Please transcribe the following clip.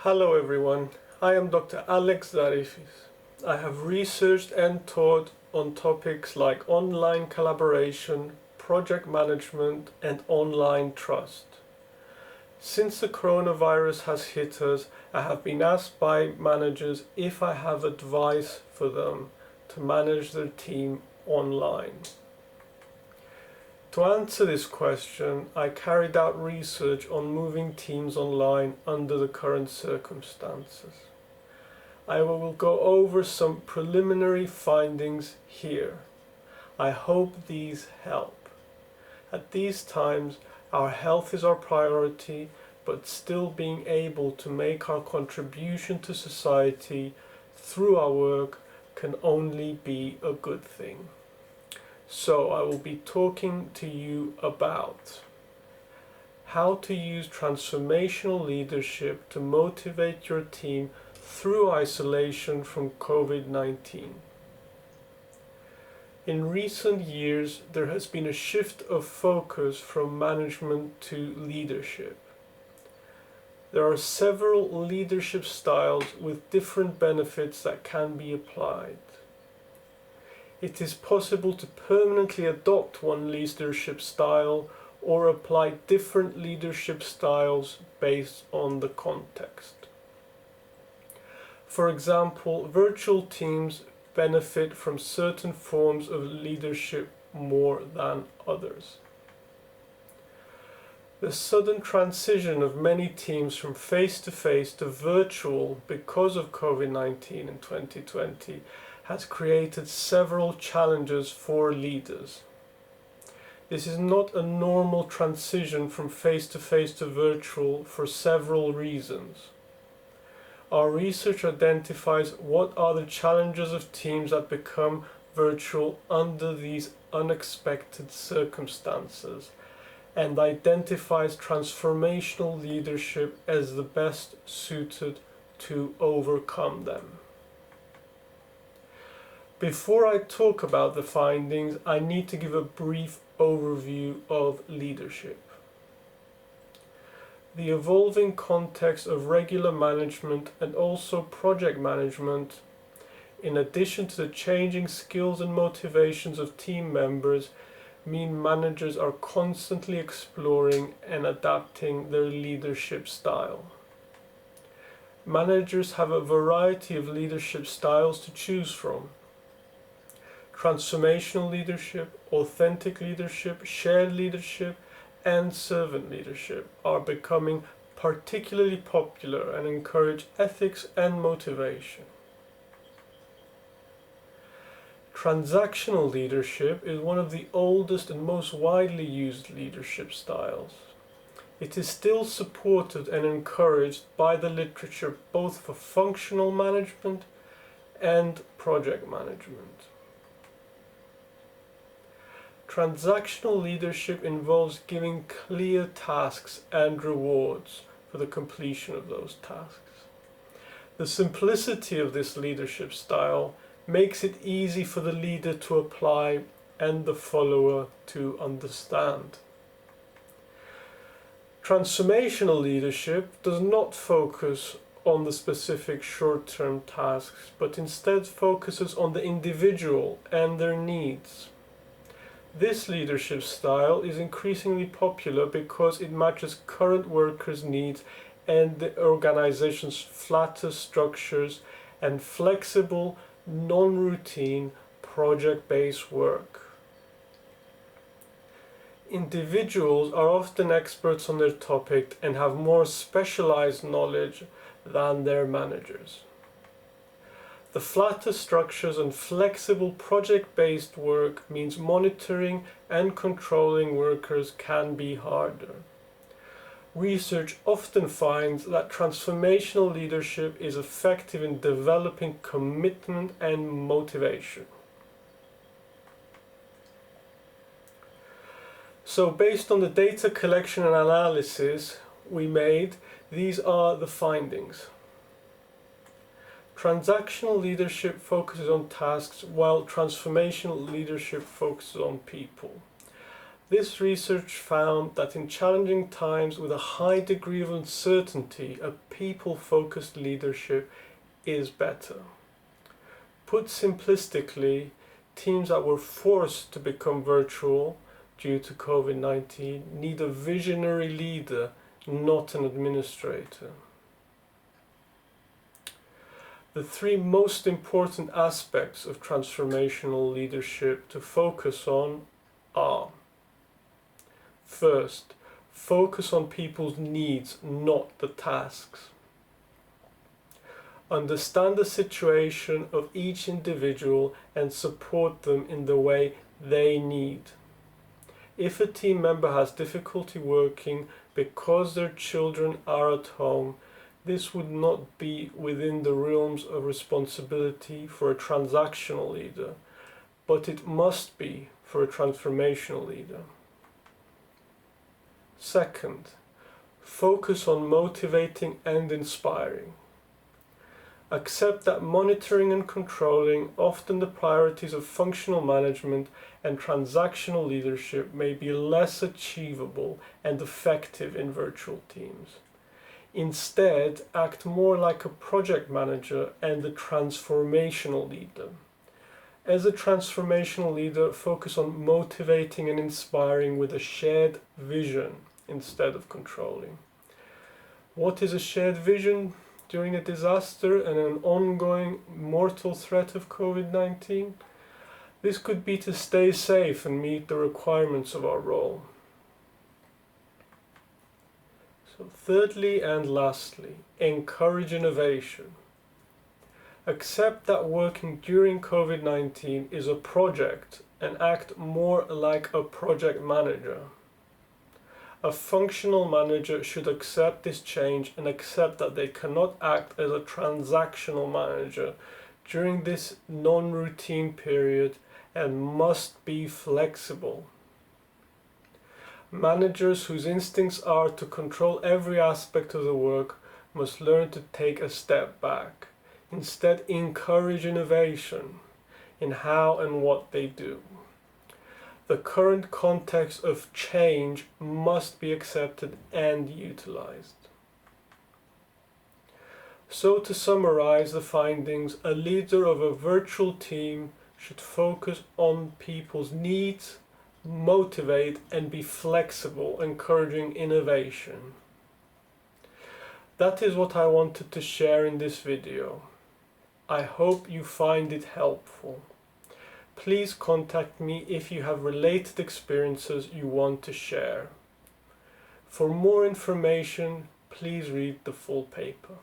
Hello everyone, I am Dr. Alex Zarifis. I have researched and taught on topics like online collaboration, project management and online trust. Since the coronavirus has hit us, I have been asked by managers if I have advice for them to manage their team online. To answer this question, I carried out research on moving teams online under the current circumstances. I will go over some preliminary findings here. I hope these help. At these times, our health is our priority, but still being able to make our contribution to society through our work can only be a good thing. So I will be talking to you about how to use transformational leadership to motivate your team through isolation from COVID-19. In recent years, there has been a shift of focus from management to leadership. There are several leadership styles with different benefits that can be applied. It is possible to permanently adopt one leadership style or apply different leadership styles based on the context. For example, virtual teams benefit from certain forms of leadership more than others. The sudden transition of many teams from face-to-face to virtual because of COVID-19 in 2020 has created several challenges for leaders. This is not a normal transition from face-to-face to virtual for several reasons. Our research identifies what are the challenges of teams that become virtual under these unexpected circumstances and identifies transformational leadership as the best suited to overcome them. Before I talk about the findings, I need to give a brief overview of leadership. The evolving context of regular management and also project management, in addition to the changing skills and motivations of team members, mean managers are constantly exploring and adapting their leadership style. Managers have a variety of leadership styles to choose from. Transformational leadership, authentic leadership, shared leadership, and servant leadership are becoming particularly popular and encourage ethics and motivation. Transactional leadership is one of the oldest and most widely used leadership styles. It is still supported and encouraged by the literature both for functional management and project management. Transactional leadership involves giving clear tasks and rewards for the completion of those tasks. The simplicity of this leadership style makes it easy for the leader to apply and the follower to understand. Transformational leadership does not focus on the specific short-term tasks, but instead focuses on the individual and their needs. This leadership style is increasingly popular because it matches current workers' needs and the organization's flatter structures and flexible, non-routine, project-based work. Individuals are often experts on their topic and have more specialized knowledge than their managers. The flatter structures and flexible project-based work means monitoring and controlling workers can be harder. Research often finds that transformational leadership is effective in developing commitment and motivation. So based on the data collection and analysis we made, these are the findings. Transactional leadership focuses on tasks while transformational leadership focuses on people. This research found that in challenging times with a high degree of uncertainty, a people-focused leadership is better. Put simplistically, teams that were forced to become virtual due to COVID-19 need a visionary leader, not an administrator. The three most important aspects of transformational leadership to focus on are: first, focus on people's needs, not the tasks. Understand the situation of each individual and support them in the way they need. If a team member has difficulty working because their children are at home, this would not be within the realms of responsibility for a transactional leader, but it must be for a transformational leader. Second, focus on motivating and inspiring. Accept that monitoring and controlling, often the priorities of functional management and transactional leadership, may be less achievable and effective in virtual teams. Instead, act more like a project manager and a transformational leader. As a transformational leader, focus on motivating and inspiring with a shared vision instead of controlling. What is a shared vision during a disaster and an ongoing mortal threat of COVID-19? This could be to stay safe and meet the requirements of our role. So thirdly and lastly, encourage innovation. Accept that working during COVID-19 is a project and act more like a project manager. A functional manager should accept this change and accept that they cannot act as a transactional manager during this non-routine period and must be flexible. Managers whose instincts are to control every aspect of the work must learn to take a step back. Instead, encourage innovation in how and what they do. The current context of change must be accepted and utilized. So to summarize the findings, a leader of a virtual team should focus on people's needs, motivate and be flexible, encouraging innovation. That is what I wanted to share in this video. I hope you find it helpful. Please contact me if you have related experiences you want to share. For more information, please read the full paper.